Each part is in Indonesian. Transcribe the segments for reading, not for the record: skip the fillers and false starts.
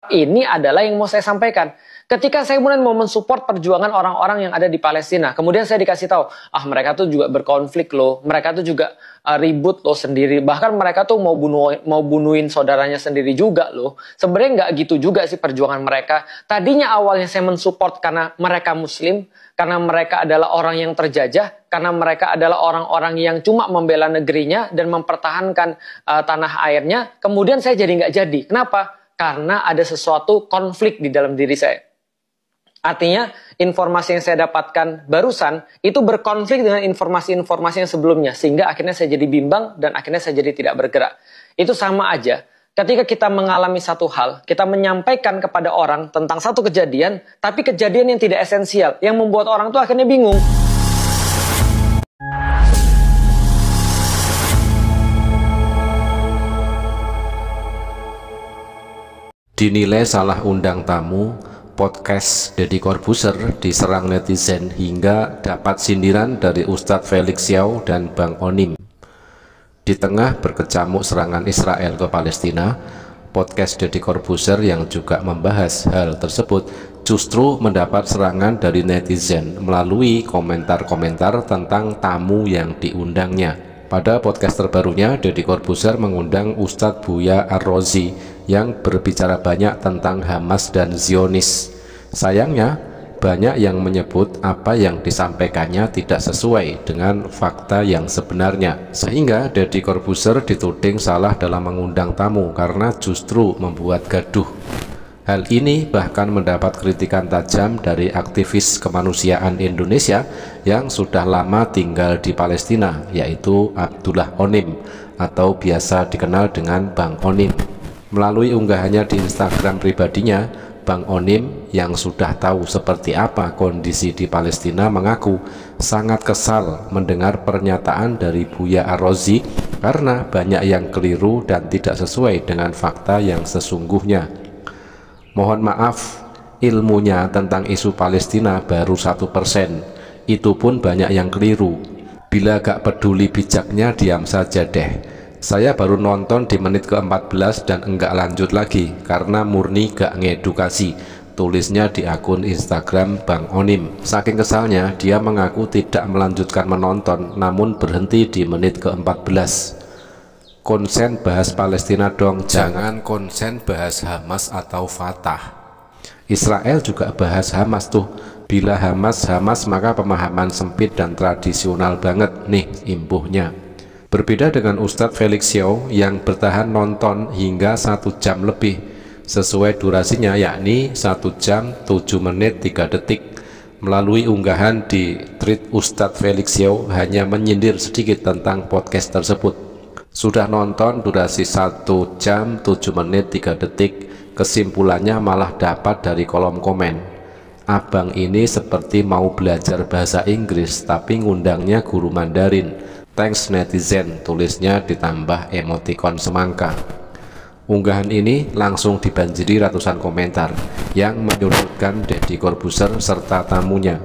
Ini adalah yang mau saya sampaikan. Ketika saya kemudian mau mensupport perjuangan orang-orang yang ada di Palestina, kemudian saya dikasih tahu, mereka tuh juga berkonflik loh, mereka tuh juga ribut loh sendiri, bahkan mereka tuh mau bunuhin saudaranya sendiri juga loh. Sebenarnya nggak gitu juga sih perjuangan mereka. Tadinya awalnya saya mensupport karena mereka Muslim, karena mereka adalah orang yang terjajah, karena mereka adalah orang-orang yang cuma membela negerinya dan mempertahankan tanah airnya. Kemudian saya jadi nggak jadi. Kenapa? Karena ada sesuatu konflik di dalam diri saya. Artinya, informasi yang saya dapatkan barusan itu berkonflik dengan informasi-informasi yang sebelumnya. Sehingga akhirnya saya jadi bimbang dan akhirnya saya jadi tidak bergerak. Itu sama aja. Ketika kita mengalami satu hal, kita menyampaikan kepada orang tentang satu kejadian, tapi kejadian yang tidak esensial, yang membuat orang itu akhirnya bingung. Dinilai salah undang tamu, podcast Deddy Corbuzier diserang netizen hingga dapat sindiran dari Ustadz Felix Xiao dan Bang Onim. Di tengah berkecamuk serangan Israel ke Palestina, podcast Deddy Corbuzier yang juga membahas hal tersebut justru mendapat serangan dari netizen melalui komentar-komentar tentang tamu yang diundangnya. Pada podcast terbarunya, Deddy Corbuzier mengundang Ustadz Buya Ar-Razi yang berbicara banyak tentang Hamas dan Zionis. Sayangnya, banyak yang menyebut apa yang disampaikannya tidak sesuai dengan fakta yang sebenarnya. Sehingga Deddy Corbuzier dituding salah dalam mengundang tamu karena justru membuat gaduh. Hal ini bahkan mendapat kritikan tajam dari aktivis kemanusiaan Indonesia yang sudah lama tinggal di Palestina, yaitu Abdullah Onim atau biasa dikenal dengan Bang Onim. Melalui unggahannya di Instagram pribadinya, Bang Onim yang sudah tahu seperti apa kondisi di Palestina mengaku sangat kesal mendengar pernyataan dari Buya Ar-Razi karena banyak yang keliru dan tidak sesuai dengan fakta yang sesungguhnya. Mohon maaf, ilmunya tentang isu Palestina baru 1%. Itu pun banyak yang keliru. Bila gak peduli bijaknya, diam saja deh. Saya baru nonton di menit ke-14 dan enggak lanjut lagi karena murni gak ngedukasi. Tulisnya di akun Instagram Bang Onim. Saking kesalnya, dia mengaku tidak melanjutkan menonton namun berhenti di menit ke-14. Konsen bahas Palestina dong, jangan konsen bahas Hamas atau Fatah. Israel juga bahas Hamas tuh. Bila Hamas maka pemahaman sempit dan tradisional banget nih imbuhnya. Berbeda dengan Ustadz Felix Xiao yang bertahan nonton hingga 1 jam lebih sesuai durasinya, yakni 1 jam 7 menit 3 detik. Melalui unggahan di tweet, Ustadz Felix Xiao hanya menyindir sedikit tentang podcast tersebut. Sudah nonton durasi 1 jam 7 menit 3 detik, kesimpulannya malah dapat dari kolom komen, abang ini seperti mau belajar bahasa Inggris tapi ngundangnya guru Mandarin, thanks netizen, tulisnya ditambah emotikon semangka. Unggahan ini langsung dibanjiri ratusan komentar yang menyudutkan Deddy Corbuzier serta tamunya.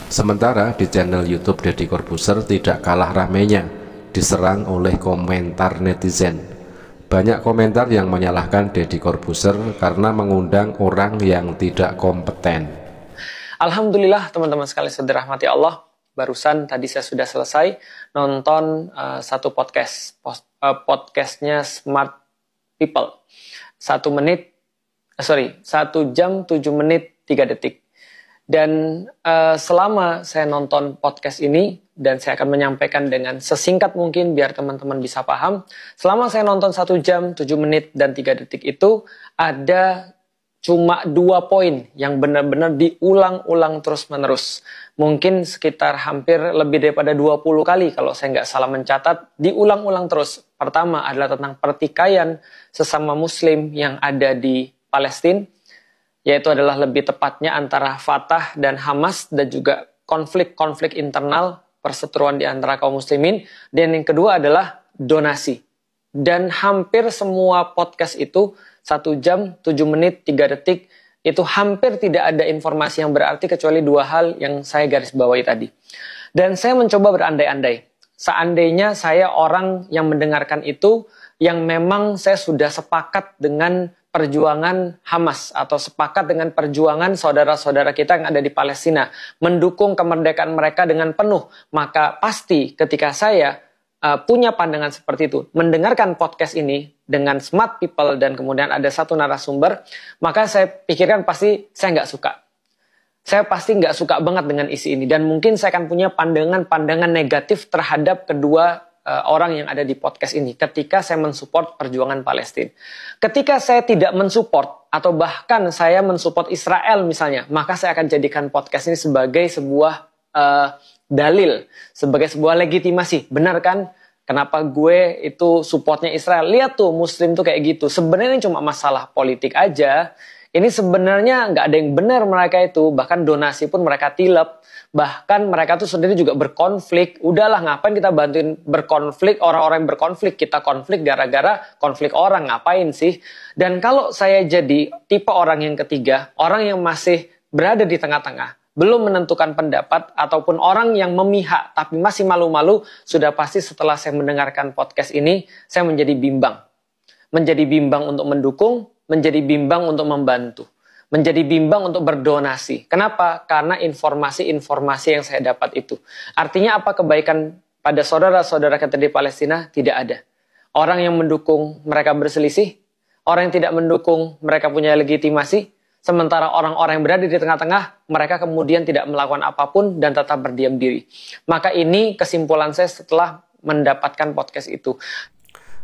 Sementara di channel YouTube Deddy Corbuzier tidak kalah ramainya, diserang oleh komentar netizen. Banyak komentar yang menyalahkan Deddy Corbuzier karena mengundang orang yang tidak kompeten. Alhamdulillah teman-teman sekalian dirahmati Allah. Barusan tadi saya sudah selesai nonton satu podcastnya Smart People. 1 jam 7 menit 3 detik. Dan selama saya nonton podcast ini, dan saya akan menyampaikan dengan sesingkat mungkin biar teman-teman bisa paham. Selama saya nonton 1 jam 7 menit dan 3 detik itu, ada cuma 2 poin yang benar-benar diulang-ulang terus-menerus. Mungkin sekitar hampir lebih daripada 20 kali kalau saya nggak salah mencatat, diulang-ulang terus. Pertama adalah tentang pertikaian sesama muslim yang ada di Palestina, yaitu adalah lebih tepatnya antara Fatah dan Hamas, dan juga konflik-konflik internal, perseteruan di antara kaum muslimin. Dan yang kedua adalah donasi. Dan hampir semua podcast itu 1 jam 7 menit 3 detik itu hampir tidak ada informasi yang berarti kecuali 2 hal yang saya garis bawahi tadi. Dan saya mencoba berandai-andai. Seandainya saya orang yang mendengarkan itu, yang memang saya sudah sepakat dengan perjuangan Hamas atau sepakat dengan perjuangan saudara-saudara kita yang ada di Palestina, mendukung kemerdekaan mereka dengan penuh, maka pasti ketika saya punya pandangan seperti itu, mendengarkan podcast ini dengan smart people dan kemudian ada satu narasumber, maka saya pikirkan pasti saya nggak suka. Saya pasti nggak suka banget dengan isi ini. Dan mungkin saya akan punya pandangan-pandangan negatif terhadap kedua orang yang ada di podcast ini. Ketika saya mensupport perjuangan Palestina. Ketika saya tidak mensupport, atau bahkan saya mensupport Israel misalnya, maka saya akan jadikan podcast ini sebagai sebuah dalil. Sebagai sebuah legitimasi. Benar kan? Kenapa gue itu supportnya Israel? Lihat tuh, Muslim tuh kayak gitu. Sebenarnya ini cuma masalah politik aja. Ini sebenarnya nggak ada yang benar mereka itu. Bahkan donasi pun mereka tilep. Bahkan mereka tuh sendiri juga berkonflik. Udahlah, ngapain kita bantuin berkonflik, orang-orang yang berkonflik. Kita konflik gara-gara konflik orang. Ngapain sih? Dan kalau saya jadi tipe orang yang ketiga, orang yang masih berada di tengah-tengah, belum menentukan pendapat, ataupun orang yang memihak tapi masih malu-malu, sudah pasti setelah saya mendengarkan podcast ini, saya menjadi bimbang. Menjadi bimbang untuk mendukung, menjadi bimbang untuk membantu, menjadi bimbang untuk berdonasi. Kenapa? Karena informasi-informasi yang saya dapat itu. Artinya apa kebaikan pada saudara-saudara kita di Palestina? Tidak ada. Orang yang mendukung mereka berselisih, orang yang tidak mendukung mereka punya legitimasi, sementara orang-orang yang berada di tengah-tengah, mereka kemudian tidak melakukan apapun dan tetap berdiam diri. Maka ini kesimpulan saya setelah mendapatkan podcast itu.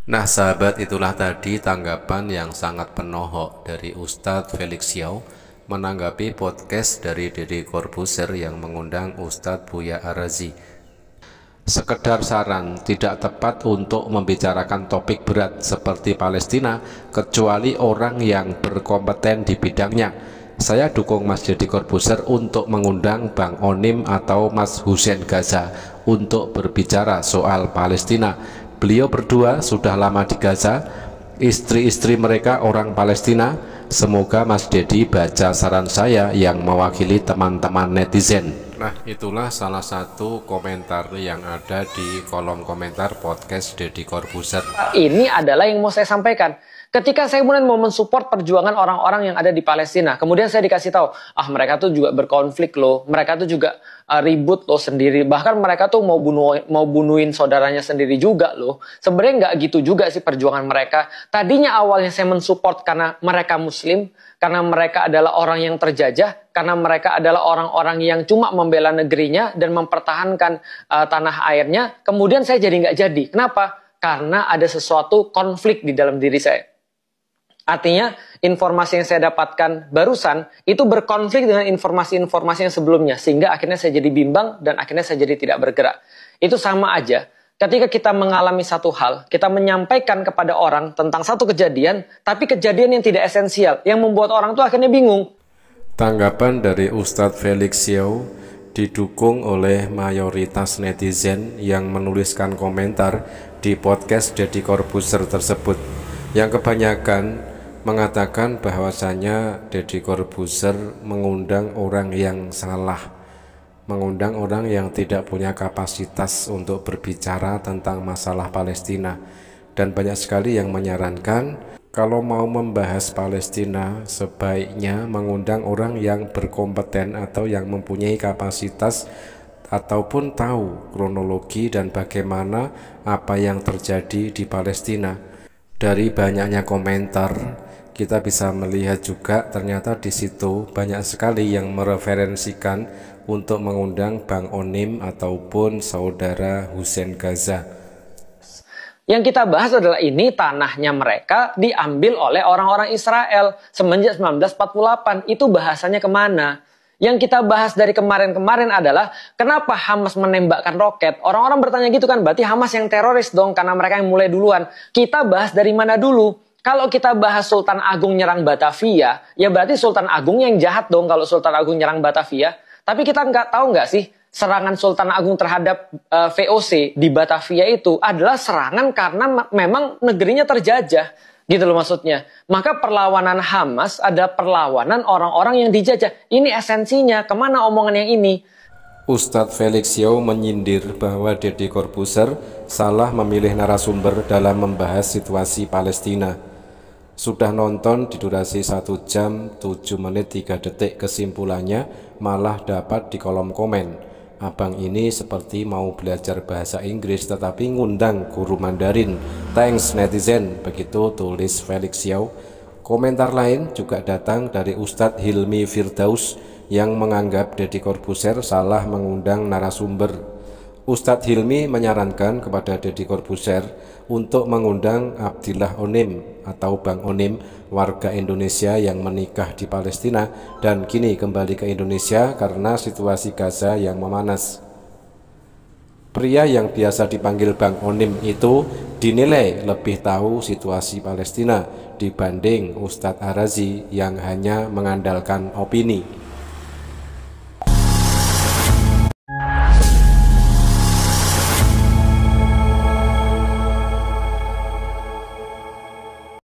Nah sahabat, itulah tadi tanggapan yang sangat penohok dari Ustadz Felix Xiao menanggapi podcast dari Deddy Corbuzier yang mengundang Ustadz Buya Arazi. Sekedar saran, tidak tepat untuk membicarakan topik berat seperti Palestina kecuali orang yang berkompeten di bidangnya. Saya dukung Mas Deddy Corbuzier untuk mengundang Bang Onim atau Mas Hussein Gaza untuk berbicara soal Palestina. Beliau berdua sudah lama di Gaza, istri-istri mereka orang Palestina. Semoga Mas Deddy baca saran saya yang mewakili teman-teman netizen. Nah, itulah salah satu komentar yang ada di kolom komentar podcast Deddy Corbuzier. Ini adalah yang mau saya sampaikan. Ketika saya kemudian mau mensupport perjuangan orang-orang yang ada di Palestina, kemudian saya dikasih tahu, mereka tuh juga berkonflik loh, mereka tuh juga ribut loh sendiri, bahkan mereka tuh mau bunuhin saudaranya sendiri juga loh. Sebenarnya nggak gitu juga sih perjuangan mereka. Tadinya awalnya saya mensupport karena mereka Muslim, karena mereka adalah orang yang terjajah, karena mereka adalah orang-orang yang cuma membela negerinya dan mempertahankan tanah airnya. Kemudian saya jadi nggak jadi. Kenapa? Karena ada sesuatu konflik di dalam diri saya. Artinya informasi yang saya dapatkan barusan itu berkonflik dengan informasi-informasi yang sebelumnya. Sehingga akhirnya saya jadi bimbang dan akhirnya saya jadi tidak bergerak. Itu sama aja. Ketika kita mengalami satu hal, kita menyampaikan kepada orang tentang satu kejadian, tapi kejadian yang tidak esensial, yang membuat orang itu akhirnya bingung. Tanggapan dari Ustadz Felix Xiao didukung oleh mayoritas netizen yang menuliskan komentar di podcast Deddy Corbuzier tersebut, yang kebanyakan mengatakan bahwasanya Deddy Corbuzier mengundang orang yang salah, mengundang orang yang tidak punya kapasitas untuk berbicara tentang masalah Palestina. Dan banyak sekali yang menyarankan kalau mau membahas Palestina sebaiknya mengundang orang yang berkompeten atau yang mempunyai kapasitas ataupun tahu kronologi dan bagaimana apa yang terjadi di Palestina. Dari banyaknya komentar kita bisa melihat juga ternyata di situ banyak sekali yang mereferensikan untuk mengundang Bang Onim ataupun saudara Hussein Gaza. Yang kita bahas adalah ini tanahnya mereka diambil oleh orang-orang Israel semenjak 1948. Itu bahasanya kemana? Yang kita bahas dari kemarin-kemarin adalah kenapa Hamas menembakkan roket. Orang-orang bertanya gitu kan, berarti Hamas yang teroris dong karena mereka yang mulai duluan. Kita bahas dari mana dulu? Kalau kita bahas Sultan Agung nyerang Batavia, ya berarti Sultan Agung yang jahat dong kalau Sultan Agung nyerang Batavia. Tapi kita tahu nggak sih, serangan Sultan Agung terhadap VOC di Batavia itu adalah serangan karena memang negerinya terjajah. Gitu loh maksudnya. Maka perlawanan Hamas ada perlawanan orang-orang yang dijajah. Ini esensinya. Kemana omongan yang ini? Ustadz Felix Xiao menyindir bahwa Deddy Corbuzier salah memilih narasumber dalam membahas situasi Palestina. Sudah nonton di durasi 1 jam 7 menit 3 detik, kesimpulannya malah dapat di kolom komen, abang ini seperti mau belajar bahasa Inggris tetapi ngundang guru Mandarin. Thanks netizen, begitu tulis Felix Xiao. Komentar lain juga datang dari Ustadz Hilmi Firdaus yang menganggap Deddy Corbuzier salah mengundang narasumber. Ustadz Hilmi menyarankan kepada Deddy Corbuzier untuk mengundang Abdillah Onim atau Bang Onim, warga Indonesia yang menikah di Palestina dan kini kembali ke Indonesia karena situasi Gaza yang memanas. Pria yang biasa dipanggil Bang Onim itu dinilai lebih tahu situasi Palestina dibanding Ustadz Arazi yang hanya mengandalkan opini.